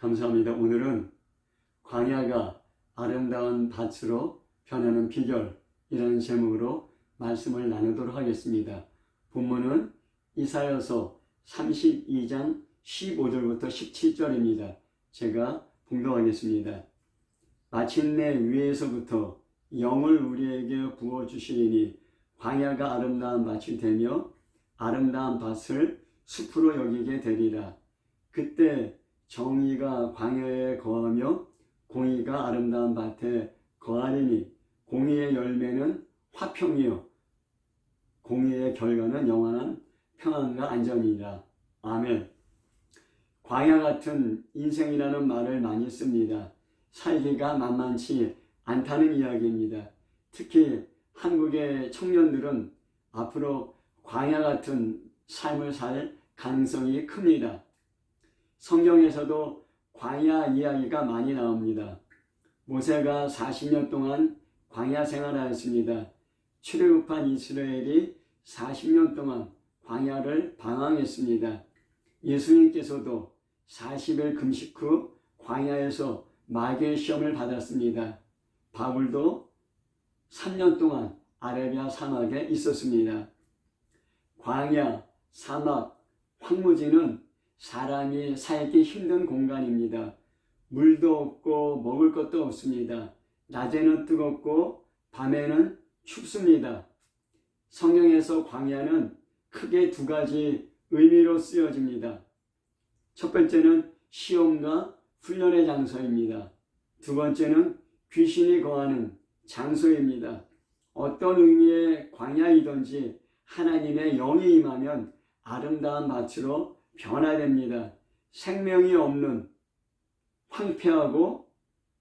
감사합니다. 오늘은 광야가 아름다운 밭으로 변하는 비결이라는 제목으로 말씀을 나누도록 하겠습니다. 본문은 이사야서 32장 15절부터 17절입니다. 제가 봉독하겠습니다. 마침내 위에서부터 영을 우리에게 부어주시리니 광야가 아름다운 밭이 되며 아름다운 밭을 숲으로 여기게 되리라. 그때 정의가 광야에 거하며 공의가 아름다운 밭에 거하리니 공의의 열매는 화평이요 공의의 결과는 영원한 평안과 안전이라. 아멘. 광야 같은 인생이라는 말을 많이 씁니다. 살기가 만만치 않다는 이야기입니다. 특히 한국의 청년들은 앞으로 광야 같은 삶을 살 가능성이 큽니다. 성경에서도 광야 이야기가 많이 나옵니다. 모세가 40년 동안 광야 생활하였습니다. 출애굽한 이스라엘이 40년 동안 광야를 방황했습니다. 예수님께서도 40일 금식 후 광야에서 마귀의 시험을 받았습니다. 바울도 3년 동안 아라비아 사막에 있었습니다. 광야, 사막, 황무지는 사람이 살기 힘든 공간입니다. 물도 없고 먹을 것도 없습니다. 낮에는 뜨겁고 밤에는 춥습니다. 성경에서 광야는 크게 두 가지 의미로 쓰여집니다. 첫 번째는 시험과 훈련의 장소입니다. 두 번째는 귀신이 거하는 장소입니다. 어떤 의미의 광야이든지 하나님의 영이 임하면 아름다운 밭으로 변화됩니다. 생명이 없는 황폐하고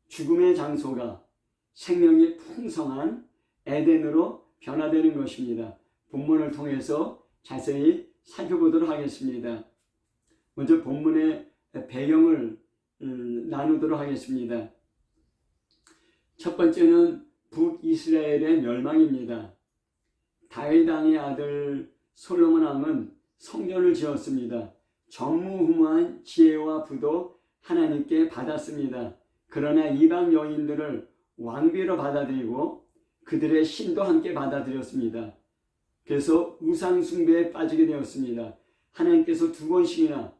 죽음의 장소가 생명이 풍성한 에덴으로 변화되는 것입니다. 본문을 통해서 자세히 살펴보도록 하겠습니다. 먼저 본문의 배경을 나누도록 하겠습니다. 첫 번째는 북이스라엘의 멸망입니다. 다윗 왕의 아들 솔로몬 왕은 성전을 지었습니다. 전무후무한 지혜와 부도 하나님께 받았습니다. 그러나 이방 여인들을 왕비로 받아들이고 그들의 신도 함께 받아들였습니다. 그래서 우상 숭배에 빠지게 되었습니다. 하나님께서 두 번씩이나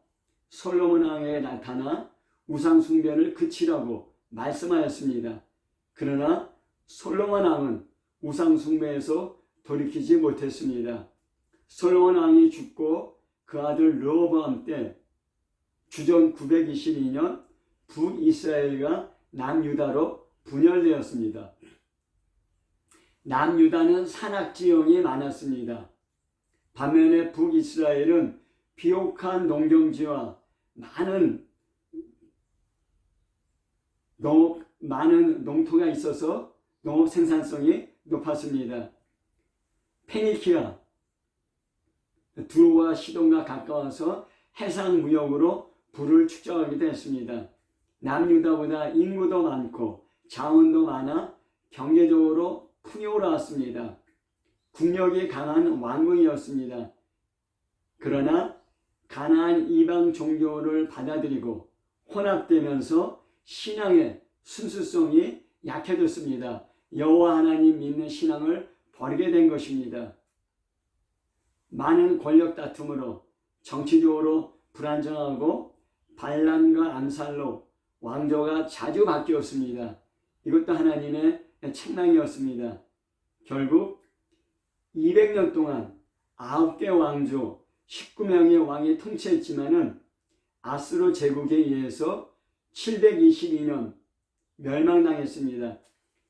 솔로몬 왕에게 나타나 우상 숭배를 그치라고 말씀하였습니다. 그러나 솔로몬 왕은 우상 숭배에서 돌이키지 못했습니다. 솔로몬 왕이 죽고 그 아들 르호보암 때 주전 922년 북이스라엘과 남유다로 분열되었습니다. 남유다는 산악지형이 많았습니다. 반면에 북이스라엘은 비옥한 농경지와 많은 농토가 있어서 농업 생산성이 높았습니다. 페니키아, 두로와 시돈과 가까워서 해상 무역으로 부를 축적하기도 했습니다. 남유다보다 인구도 많고 자원도 많아 경제적으로 풍요로웠습니다. 국력이 강한 왕궁이었습니다. 그러나 가나안 이방 종교를 받아들이고 혼합되면서 신앙의 순수성이 약해졌습니다. 여호와 하나님 믿는 신앙을 버리게 된 것입니다. 많은 권력 다툼으로 정치적으로 불안정하고 반란과 암살로 왕조가 자주 바뀌었습니다. 이것도 하나님의 책망이었습니다. 결국 200년 동안 9개 왕조 19명의 왕이 통치했지만은 아수르 제국에 의해서 722년 멸망당했습니다.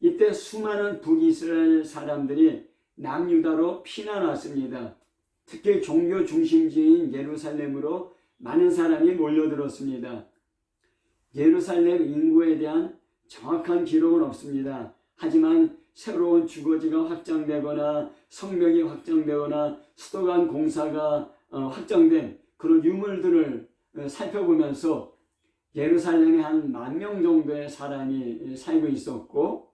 이때 수많은 북이스라엘 사람들이 남유다로 피난 왔습니다. 특히 종교 중심지인 예루살렘으로 많은 사람이 몰려들었습니다. 예루살렘 인구에 대한 정확한 기록은 없습니다. 하지만 새로운 주거지가 확장되거나 성벽이 확장되거나 수도 간 공사가 확정된 그런 유물들을 살펴보면서 예루살렘에 한 10,000명 정도의 사람이 살고 있었고,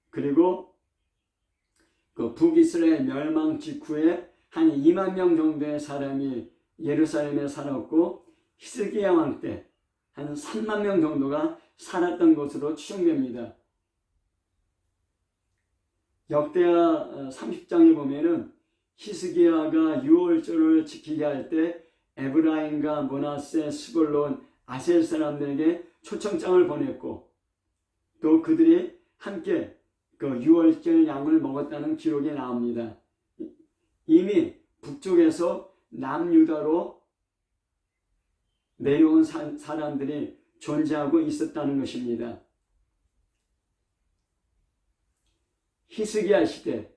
그리고 그 북이스라엘 멸망 직후에 한 20,000명 정도의 사람이 예루살렘에 살았고, 히스기야 왕 때 한 3만 명 정도가 살았던 것으로 추정됩니다. 역대하 30장에 보면은 히스기야가 유월절을 지키게 할 때 에브라임과 므낫세, 스불론, 아셀 사람들에게 초청장을 보냈고 또 그들이 함께 그 유월절 양을 먹었다는 기록이 나옵니다. 이미 북쪽에서 남유다로 내려온 사람들이 존재하고 있었다는 것입니다. 히스기야 시대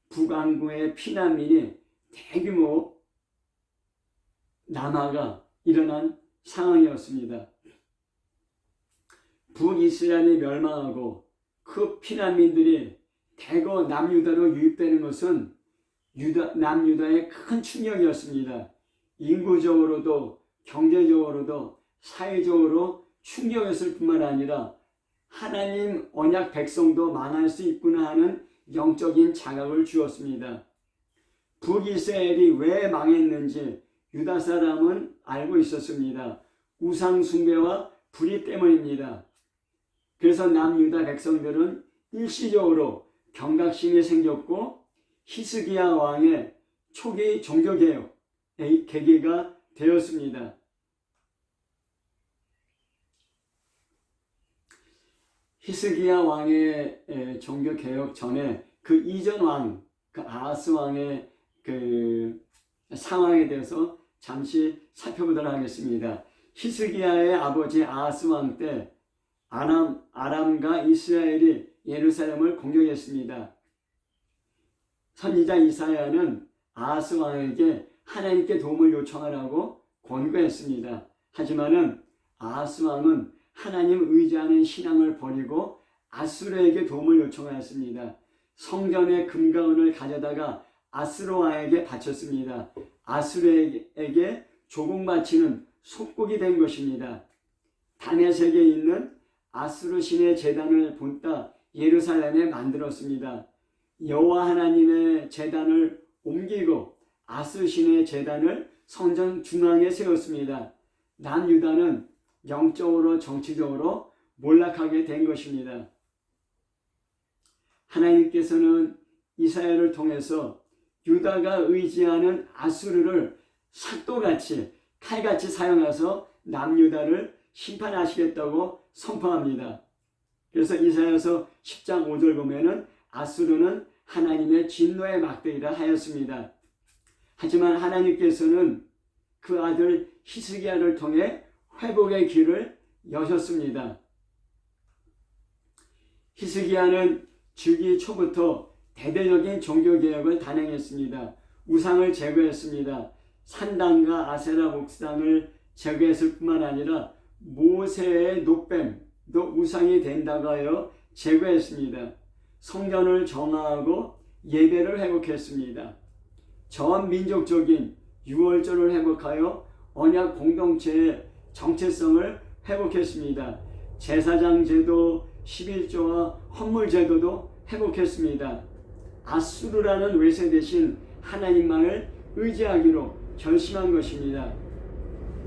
북왕국의 피난민이 대규모 남하가 일어난 상황이었습니다. 북이스라엘이 멸망하고 그 피난민들이 대거 남유다로 유입되는 것은 남유다의 큰 충격이었습니다. 인구적으로도 경제적으로도 사회적으로 충격이었을 뿐만 아니라 하나님 언약 백성도 망할 수 있구나 하는 영적인 자각을 주었습니다. 북이스라엘이 왜 망했는지 유다 사람은 알고 있었습니다. 우상 숭배와 불의 때문입니다. 그래서 남유다 백성들은 일시적으로 경각심이 생겼고 히스기야 왕의 초기 종교개혁의 계기가 되었습니다. 히스기야 왕의 종교개혁 전에 그 이전 왕, 그 아하스 왕의 그 상황에 대해서 잠시 살펴보도록 하겠습니다. 히스기야의 아버지 아하스 왕 때 아람과 이스라엘이 예루살렘을 공격했습니다. 선지자 이사야는 아하스 왕에게 하나님께 도움을 요청하라고 권고했습니다. 하지만은 아하스 왕은 하나님 의지하는 신앙을 버리고 아수르에게 도움을 요청하였습니다. 성전의 금과 은을 가져다가 아수르 왕에게 바쳤습니다. 아수르에게 조공 바치는 속국이 된 것입니다. 다메섹에 있는 아수르 신의 제단을 본따 예루살렘에 만들었습니다. 여호와 하나님의 제단을 옮기고 아수르 신의 제단을 성전 중앙에 세웠습니다. 남유다는 영적으로 정치적으로 몰락하게 된 것입니다. 하나님께서는 이사야를 통해서 유다가 의지하는 아수르를 삭도같이 칼같이 사용해서 남유다를 심판하시겠다고 선포합니다. 그래서 이사야서 10장 5절 보면은 아수르는 하나님의 진노의 막대기라 하였습니다. 하지만 하나님께서는 그 아들 히스기야를 통해 회복의 길을 여셨습니다. 히스기야는 주기 초부터 대대적인 종교개혁을 단행했습니다. 우상을 제거했습니다. 산당과 아세라 목상을 제거했을 뿐만 아니라 모세의 노뱀도 우상이 된다고 하여 제거했습니다. 성전을 정화하고 예배를 회복했습니다. 전 민족적인 유월절을 회복하여 언약 공동체의 정체성을 회복했습니다. 제사장 제도, 11조와 헌물 제도도 회복했습니다. 아수르라는 외세 대신 하나님만을 의지하기로 결심한 것입니다.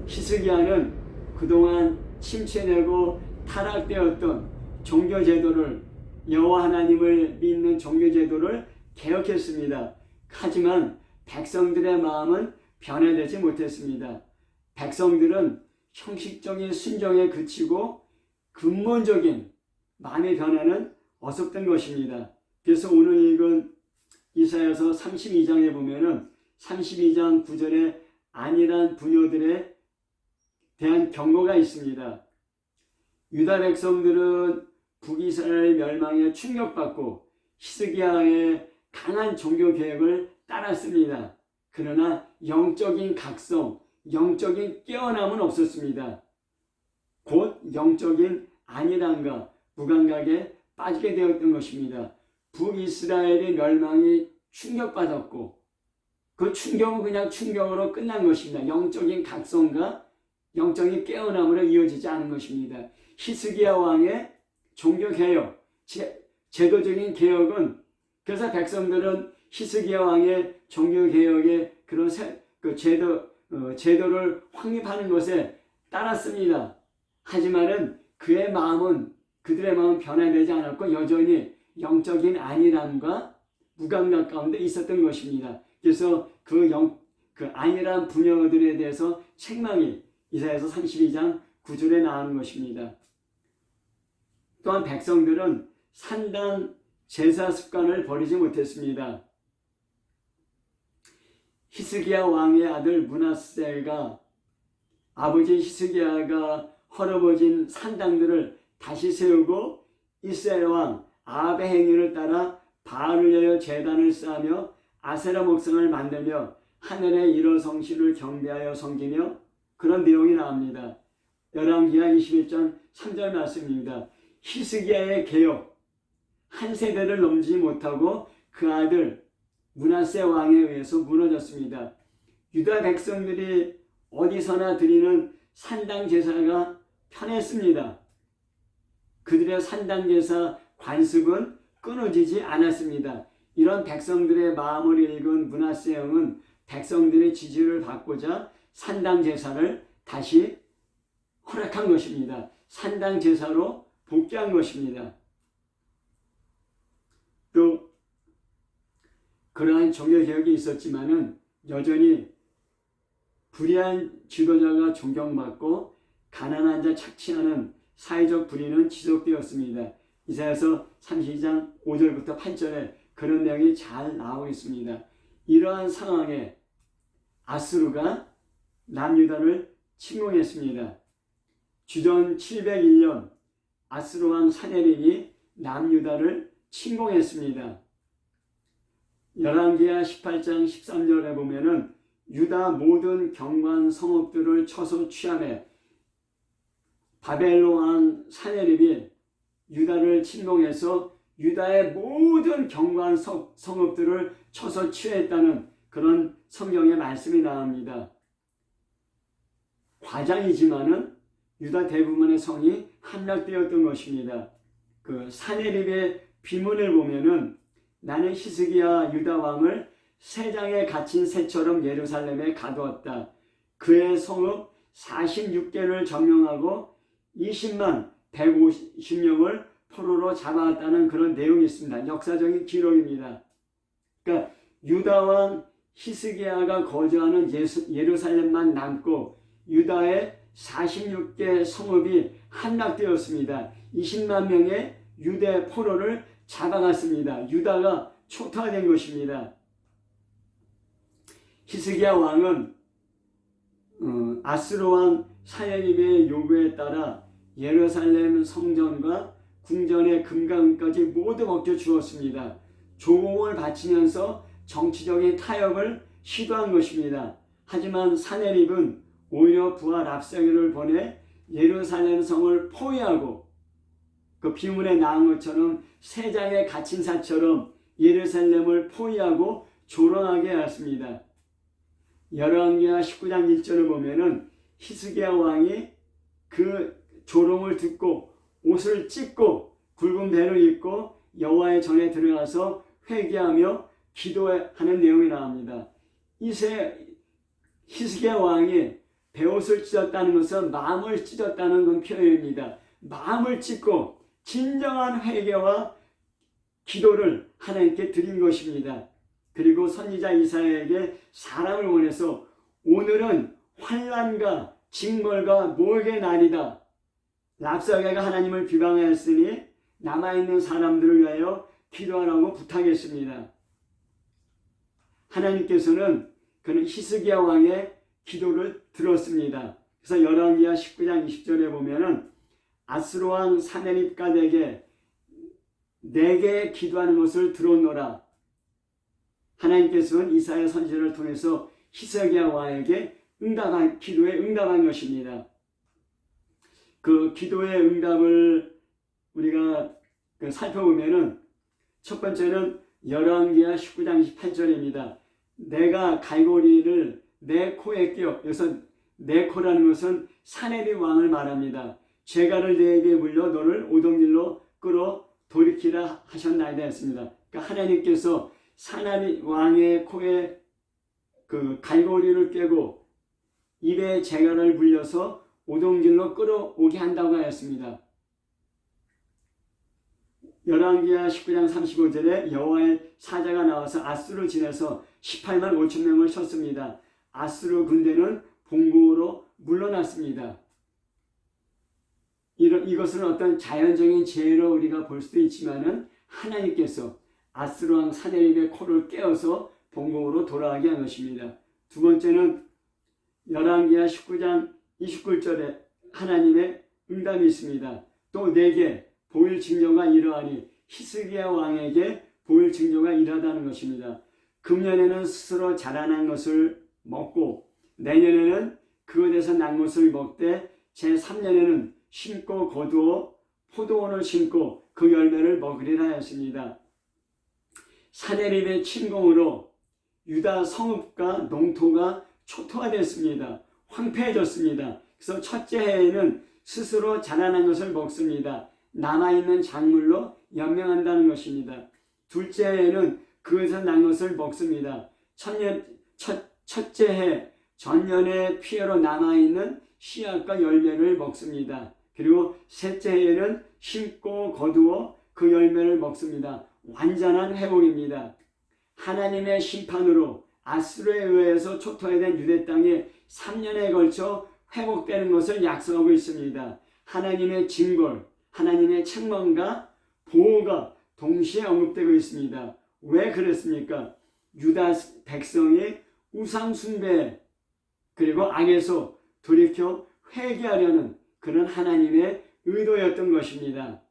히스기야는 그동안 침체되고 타락되었던 종교제도를 여호와 하나님을 믿는 종교제도를 개혁했습니다. 하지만 백성들의 마음은 변화되지 못했습니다. 백성들은 형식적인 순종에 그치고 근본적인 마음의 변화는 어설픈 것입니다. 그래서 오늘 읽은 이사야서 32장에 보면은 32장 9절에 안일한 부녀들에 대한 경고가 있습니다. 유다 백성들은 북이스라엘 멸망에 충격받고 히스기야의 강한 종교 개혁을 따랐습니다. 그러나 영적인 각성, 영적인 깨어남은 없었습니다. 곧 영적인 안일함과 무감각에 빠지게 되었던 것입니다. 북이스라엘의 멸망이 충격받았고 그 충격은 그냥 충격으로 끝난 것입니다. 영적인 각성과 영적인 깨어남으로 이어지지 않은 것입니다. 히스기야 왕의 종교개혁, 제도적인 개혁은 그래서 백성들은 히스기야 왕의 종교개혁의 그런 제도를 확립하는 것에 따랐습니다. 하지만은 그들의 마음은 변화되지 않았고 여전히 영적인 안일함과 무감각 가운데 있었던 것입니다. 그래서 그 안일한 부녀들에 대해서 책망이 이사야서 32장 9절에 나오는 것입니다. 또한 백성들은 산당 제사 습관을 버리지 못했습니다. 히스기야 왕의 아들 므낫세가 아버지 히스기야가 헐어버진 산당들을 다시 세우고 이스라엘 왕 아합의 행위를 따라 바알을 위하여 제단을 쌓으며 아세라 목상을 만들며 하늘의 일어성신을 경배하여 섬기며 그런 내용이 나옵니다. 열왕기하 21장 3절 말씀입니다. 히스기야의 개혁 한 세대를 넘지 못하고 그 아들 므낫세 왕에 의해서 무너졌습니다. 유다 백성들이 어디서나 드리는 산당 제사가 편했습니다. 그들의 산당 제사 관습은 끊어지지 않았습니다. 이런 백성들의 마음을 읽은 므낫세 왕은 백성들의 지지를 받고자 산당 제사를 다시 허락한 것입니다. 산당 제사로 복귀한 것입니다. 또 그러한 종교 개혁이 있었지만은 여전히 불의한 지도자가 존경받고 가난한 자 착취하는 사회적 불의는 지속되었습니다. 이사야서 32장 5절부터 8절에 그런 내용이 잘 나오고 있습니다. 이러한 상황에 아수르가 남유다를 침공했습니다. 주전 701년 아수르 왕 사네립이 남유다를 침공했습니다. 열왕기하 18장 13절에 보면은 유다 모든 경관 성읍들을 쳐서 취하매 바벨론 왕 사네립이 유다를 침공해서 유다의 모든 경관 성읍들을 쳐서 취했다는 그런 성경의 말씀이 나옵니다. 과장이지만은 유다 대부분의 성이 함락되었던 것입니다. 그 사네립의 비문을 보면은 나는 히스기야 유다 왕을 새장에 갇힌 새처럼 예루살렘에 가두었다. 그의 성읍 46개를 점령하고 20만 150명을 포로로 잡아왔다는 그런 내용이 있습니다. 역사적인 기록입니다. 그러니까 유다 왕 히스기야가 거주하는 예루살렘만 남고 유다의 46개 성읍이 함락되었습니다. 20만 명의 유대 포로를 잡아갔습니다. 유다가 초토화된 것입니다. 히스기야 왕은 아수르 왕 사네립의 요구에 따라 예루살렘 성전과 궁전의 금과 은까지 모두 벗겨주었습니다. 조공을 바치면서 정치적인 타협을 시도한 것입니다. 하지만 사네립은 오히려 부하 랍사게를 보내 예루살렘 성을 포위하고 그 비문에 나온 것처럼 새장에 갇힌 사처럼 예루살렘을 포위하고 조롱하게 하였습니다. 열왕기하 19장 1절을 보면은 히스기야 왕이 그 조롱을 듣고 옷을 찢고 굵은 배를 입고 여호와의 전에 들어가서 회개하며 기도하는 내용이 나옵니다. 히스기야 왕이 베옷을 찢었다는 것은 마음을 찢었다는 건 표현입니다. 마음을 찢고 진정한 회개와 기도를 하나님께 드린 것입니다. 그리고 선지자 이사야에게 사람을 보내서 오늘은 환난과 징벌과 모욕의 날이다. 랍사게가 하나님을 비방하였으니 남아있는 사람들을 위하여 기도하라고 부탁했습니다. 하나님께서는 그는 히스기야 왕의 기도를 들었습니다. 그래서 열왕기하 19장 20절에 보면은 아수르 왕 사네립갓에게 내게 기도하는 것을 들었노라. 하나님께서는 이사야 선지자를 통해서 히스기야 왕에게 기도에 응답한 것입니다. 그 기도의 응답을 우리가 살펴보면은 첫 번째는 열왕기하 19장 28절입니다. 내가 갈고리를 내 코에 끼워, 여기서 내 코라는 것은 사네립 왕을 말합니다. 죄가를 내게 물려 너를 오동길로 끌어 돌이키라 하셨나이다 했습니다. 그러니까 하나님께서 사네립 왕의 코에 그 갈고리를 꿰고 입에 재갈을 물려서 오동길로 끌어오게 한다고 하였습니다. 열왕기하 19장 35절에 여호와의 사자가 나와서 아수르를 지내서 18만 5천 명을 쳤습니다. 아수르 군대는 본국으로 물러났습니다. 이것은 어떤 자연적인 재해로 우리가 볼 수도 있지만은 하나님께서 아수르 왕 사데립의 코를 깨어서 본국으로 돌아가게 한 것입니다. 두 번째는 열왕기하 19장 29절에 하나님의 응답이 있습니다. 또 내게 보일 징조가 이러하니 히스기야 왕에게 보일 징조가 이러하다는 것입니다. 금년에는 스스로 자라난 것을 먹고 내년에는 그것에서 난 것을 먹되 제3년에는 심고 거두어 포도원을 심고 그 열매를 먹으리라 하였습니다. 사데립의 침공으로 유다 성읍과 농토가 초토화됐습니다. 황폐해졌습니다. 그래서 첫째 해에는 스스로 자라난 것을 먹습니다. 남아있는 작물로 연명한다는 것입니다. 둘째 해에는 그것에서 난 것을 먹습니다. 첫째 해 전년의 피해로 남아있는 씨앗과 열매를 먹습니다. 그리고 셋째 해에는 심고 거두어 그 열매를 먹습니다. 완전한 회복입니다. 하나님의 심판으로 아수르에 의해서 초토화된 유대 땅에 3년에 걸쳐 회복되는 것을 약속하고 있습니다. 하나님의 징벌, 하나님의 책망과 보호가 동시에 언급되고 있습니다. 왜 그랬습니까? 유다 백성이 우상 숭배 그리고 악에서 돌이켜 회개하려는 그런 하나님의 의도였던 것입니다.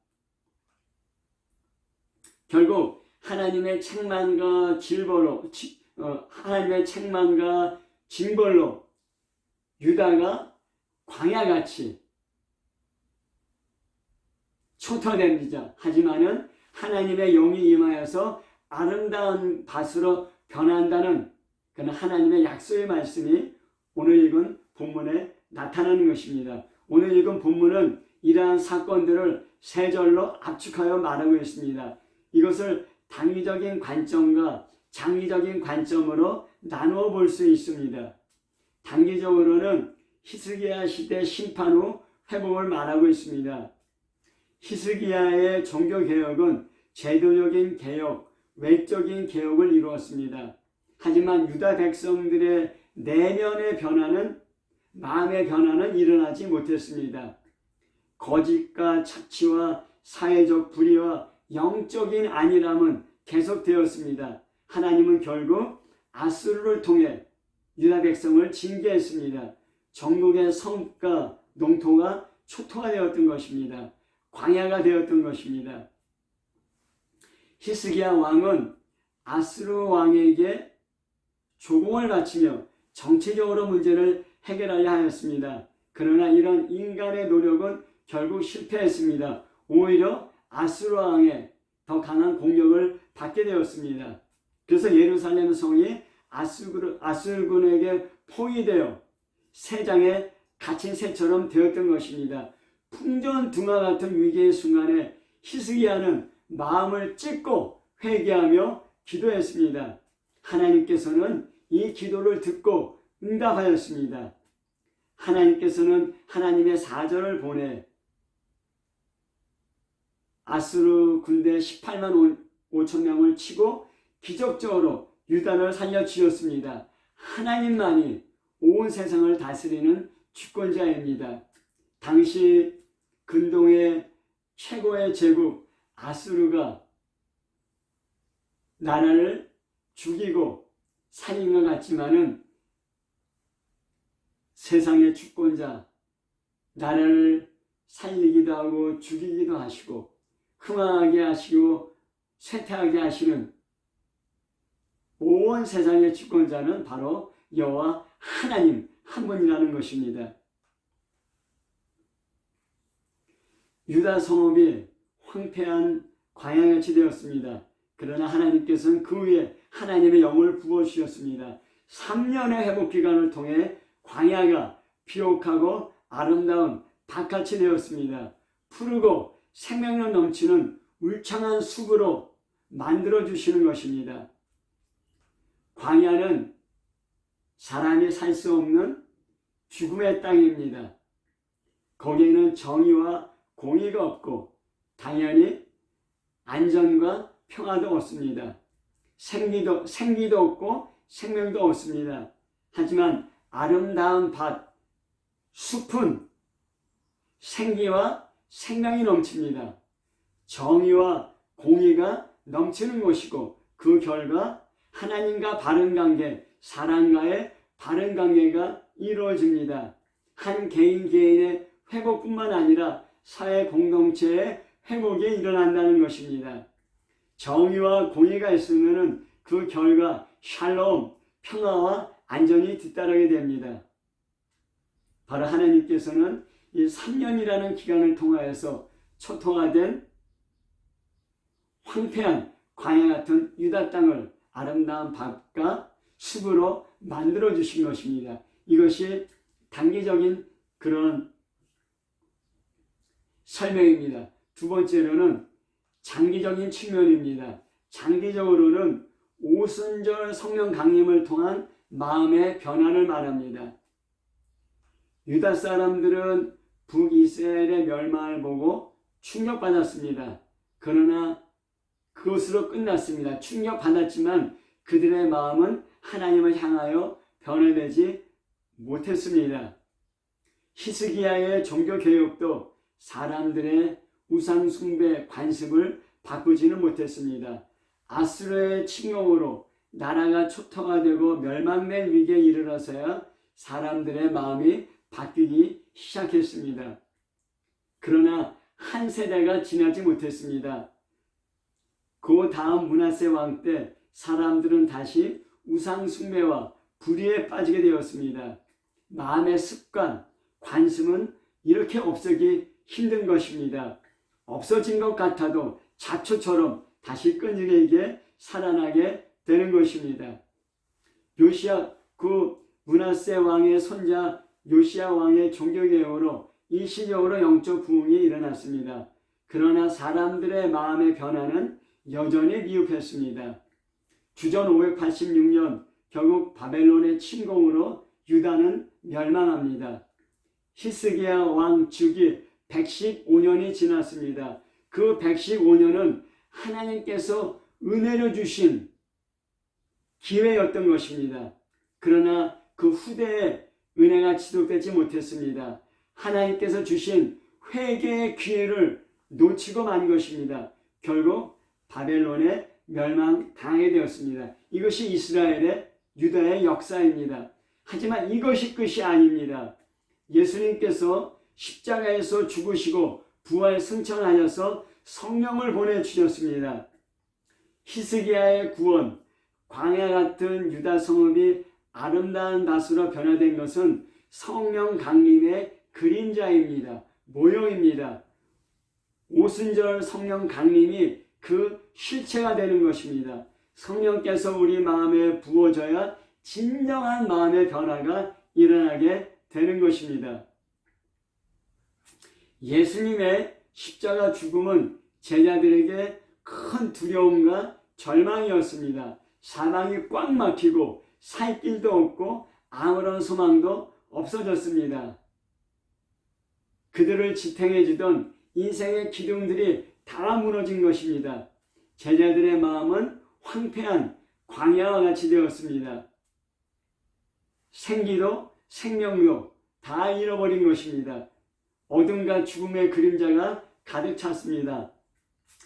결국 하나님의 책망과 징벌로 유다가 광야같이 초토화됩니다. 하지만은 하나님의 영이 임하여서 아름다운 밭으로 변한다는 그런 하나님의 약속의 말씀이 오늘 읽은 본문에 나타나는 것입니다. 오늘 읽은 본문은 이러한 사건들을 세 절로 압축하여 말하고 있습니다. 이것을 단기적인 관점과 장기적인 관점으로 나누어 볼 수 있습니다. 단기적으로는 히스기야 시대 심판 후 회복을 말하고 있습니다. 히스기야의 종교개혁은 제도적인 개혁, 외적인 개혁을 이루었습니다. 하지만 유다 백성들의 내면의 변화는, 마음의 변화는 일어나지 못했습니다. 거짓과 착취와 사회적 불의와 영적인 안일함은 계속되었습니다. 하나님은 결국 아수르를 통해 유다 백성을 징계했습니다. 전국의 성읍과 농토가 초토화되었던 것입니다. 광야가 되었던 것입니다. 히스기야 왕은 아수르 왕에게 조공을 바치며 정치적으로 문제를 해결하려 하였습니다. 그러나 이런 인간의 노력은 결국 실패했습니다. 오히려 아수르 왕의 더 강한 공격을 받게 되었습니다. 그래서 예루살렘 성이 아수르군에게 포위되어 새장에 갇힌 새처럼 되었던 것입니다. 풍전등화 같은 위기의 순간에 히스기야는 마음을 찢고 회개하며 기도했습니다. 하나님께서는 이 기도를 듣고 응답하였습니다. 하나님께서는 하나님의 사절을 보내 아수르 군대 18만 5천 명을 치고 기적적으로 유다를 살려주었습니다. 하나님만이 온 세상을 다스리는 주권자입니다. 당시 근동의 최고의 제국 아수르가 나라를 죽이고 살인 것 같지만은 세상의 주권자, 나라를 살리기도 하고 죽이기도 하시고 흥황하게 하시고 쇠퇴하게 하시는 온 세상의 주권자는 바로 여호와 하나님 한 분이라는 것입니다. 유다 성읍이 황폐한 광야같이 되었습니다. 그러나 하나님께서는 그 위에 하나님의 영을 부어주셨습니다. 3년의 회복 기간을 통해 광야가 비옥하고 아름다운 밭같이 되었습니다. 푸르고 생명력 넘치는 울창한 숲으로 만들어주시는 것입니다. 광야는 사람이 살 수 없는 죽음의 땅입니다. 거기에는 정의와 공의가 없고 당연히 안전과 평화도 없습니다. 생기도 없고 생명도 없습니다. 하지만 아름다운 밭, 숲은 생기와 생명이 넘칩니다. 정의와 공의가 넘치는 곳이고 그 결과 하나님과 바른 관계, 사람과의 바른 관계가 이루어집니다. 한 개인의 회복뿐만 아니라 사회 공동체의 회복이 일어난다는 것입니다. 정의와 공의가 있으면 그 결과 샬롬, 평화와 안전이 뒤따르게 됩니다. 바로 하나님께서는 이 3년이라는 기간을 통하여서 초토화된 황폐한 광야 같은 유다 땅을 아름다운 밭과 숲으로 만들어 주신 것입니다. 이것이 단기적인 그런 설명입니다. 두 번째로는 장기적인 측면입니다. 장기적으로는 오순절 성령 강림을 통한 마음의 변화를 말합니다. 유다 사람들은 북이스라엘의 멸망을 보고 충격받았습니다. 그러나 그것으로 끝났습니다. 충격받았지만 그들의 마음은 하나님을 향하여 변화되지 못했습니다. 히스기야의 종교개혁도 사람들의 우상숭배 관습을 바꾸지는 못했습니다. 아수르의 침공으로 나라가 초토화되고 멸망된 위기에 이르러서야 사람들의 마음이 바뀌기 시작했습니다. 그러나 한 세대가 지나지 못했습니다. 그 다음 므낫세 왕 때 사람들은 다시 우상숭배와 불의에 빠지게 되었습니다. 마음의 습관, 관심은 이렇게 없애기 힘든 것입니다. 없어진 것 같아도 잡초처럼 다시 끈질기게 살아나게 되는 것입니다. 요시야 그 므낫세 왕의 손자 요시야 왕의 종교개혁으로 일시적으로 영적 부흥이 일어났습니다. 그러나 사람들의 마음의 변화는 여전히 미흡했습니다. 주전 586년 결국 바벨론의 침공으로 유다는 멸망합니다. 히스기야 왕 즉위 115년이 지났습니다. 그 115년은 하나님께서 은혜를 주신 기회였던 것입니다. 그러나 그 후대에 은혜가 지속되지 못했습니다. 하나님께서 주신 회개의 기회를 놓치고 만 것입니다. 결국 바벨론에 멸망당하게 되었습니다. 이것이 이스라엘의 유다의 역사입니다. 하지만 이것이 끝이 아닙니다. 예수님께서 십자가에서 죽으시고 부활 승천하셔서 성령을 보내주셨습니다. 히스기야의 구원, 광야 같은 유다 성읍이 아름다운 밭으로 변화된 것은 성령 강림의 그림자입니다. 모형입니다. 오순절 성령 강림이 그 실체가 되는 것입니다. 성령께서 우리 마음에 부어져야 진정한 마음의 변화가 일어나게 되는 것입니다. 예수님의 십자가 죽음은 제자들에게 큰 두려움과 절망이었습니다. 사방이 꽉 막히고 살 길도 없고 아무런 소망도 없어졌습니다. 그들을 지탱해 주던 인생의 기둥들이 다 무너진 것입니다. 제자들의 마음은 황폐한 광야와 같이 되었습니다. 생기도 생명도 다 잃어버린 것입니다. 어둠과 죽음의 그림자가 가득 찼습니다.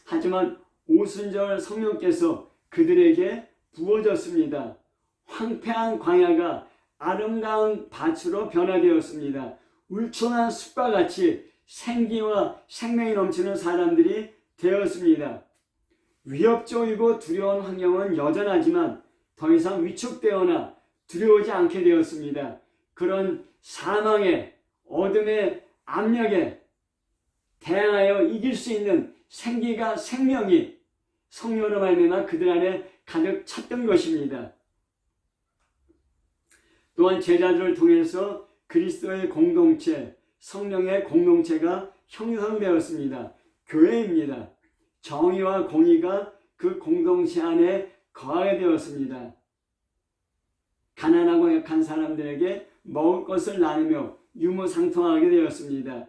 하지만 오순절 성령께서 그들에게 부어졌습니다. 황폐한 광야가 아름다운 밭으로 변화되었습니다. 울창한 숲과 같이 생기와 생명이 넘치는 사람들이 되었습니다. 위협적이고 두려운 환경은 여전하지만 더 이상 위축되거나 두려워하지 않게 되었습니다. 그런 사망의 어둠의 압력에 대항하여 이길 수 있는 생기가 생명이 성령으로 말미암아 그들 안에 가득 찼던 것입니다. 또한 제자들을 통해서 그리스도의 공동체, 성령의 공동체가 형성되었습니다. 교회입니다. 정의와 공의가 그 공동체 안에 거하게 되었습니다. 가난하고 약한 사람들에게 먹을 것을 나누며 유무상통하게 되었습니다.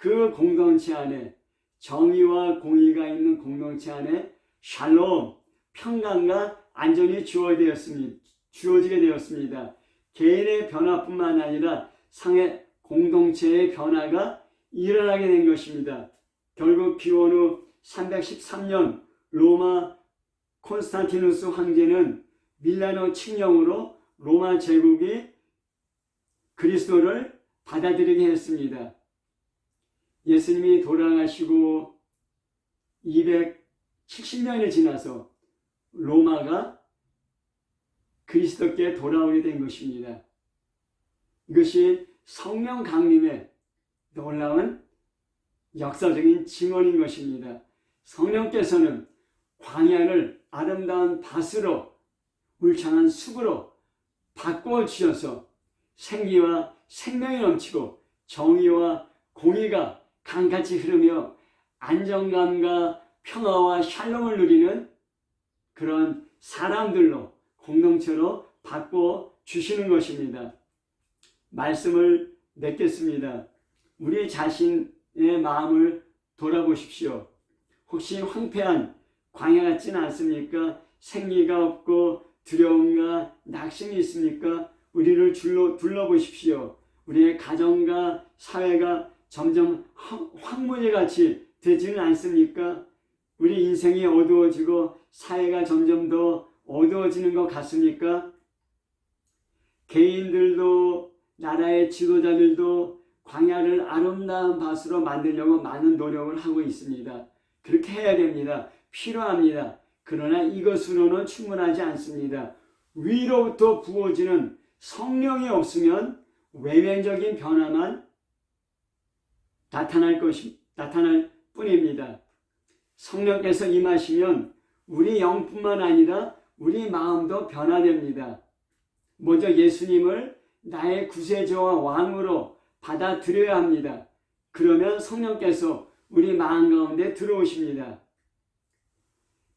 그 공동체 안에 정의와 공의가 있는 공동체 안에 샬롬, 평강과 안전이 주어지게 되었습니다. 개인의 변화뿐만 아니라 상해 공동체의 변화가 일어나게 된 것입니다. 결국 기원 후 313년 로마 콘스탄티누스 황제는 밀라노 칙령으로 로마 제국이 그리스도를 받아들이게 했습니다. 예수님이 돌아가시고 270년이 지나서 로마가 그리스도께 돌아오게 된 것입니다. 이것이 성령 강림의 놀라운 역사적인 증언인 것입니다. 성령께서는 광야를 아름다운 밭으로 울창한 숲으로 바꾸어 주셔서 생기와 생명이 넘치고 정의와 공의가 강같이 흐르며 안정감과 평화와 샬롬을 누리는 그런 사람들로 공동체로 바꾸어 주시는 것입니다. 말씀을 맺겠습니다. 우리 자신의 마음을 돌아보십시오. 혹시 황폐한 광야 같지는 않습니까? 생기가 없고 두려움과 낙심이 있습니까? 우리를 둘러보십시오. 우리의 가정과 사회가 점점 황무지같이 되지는 않습니까? 우리 인생이 어두워지고 사회가 점점 더 어두워지는 것 같습니까? 개인들도 나라의 지도자들도 광야를 아름다운 밭으로 만들려고 많은 노력을 하고 있습니다. 그렇게 해야 됩니다. 필요합니다. 그러나 이것으로는 충분하지 않습니다. 위로부터 부어지는 성령이 없으면 외면적인 변화만 나타날 뿐입니다. 성령께서 임하시면 우리 영뿐만 아니라 우리 마음도 변화됩니다. 먼저 예수님을 나의 구세주와 왕으로 받아들여야 합니다. 그러면 성령께서 우리 마음 가운데 들어오십니다.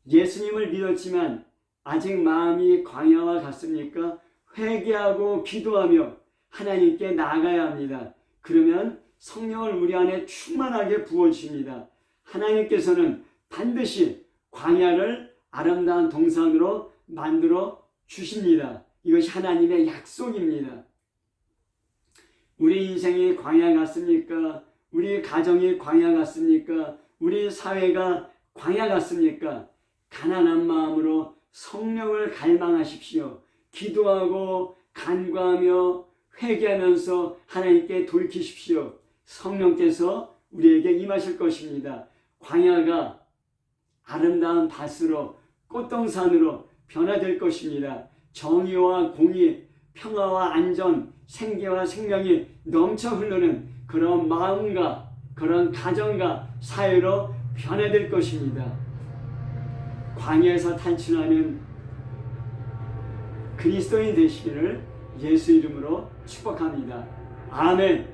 예수님을 믿었지만 아직 마음이 광야와 같습니까? 회개하고 기도하며 하나님께 나아가야 합니다. 그러면 성령을 우리 안에 충만하게 부어주십니다. 하나님께서는 반드시 광야를 아름다운 동산으로 만들어 주십니다. 이것이 하나님의 약속입니다. 우리 인생이 광야 같습니까? 우리 가정이 광야 같습니까? 우리 사회가 광야 같습니까? 가난한 마음으로 성령을 갈망하십시오. 기도하고 간구하며 회개하면서 하나님께 돌이키십시오. 성령께서 우리에게 임하실 것입니다. 광야가 아름다운 밭으로 꽃동산으로 변화될 것입니다. 정의와 공의, 평화와 안전, 생기와 생명이 넘쳐 흐르는 그런 마음과 그런 가정과 사회로 변화될 것입니다. 광야에서 탈출하는 그리스도인 되시기를 예수 이름으로 축복합니다. 아멘.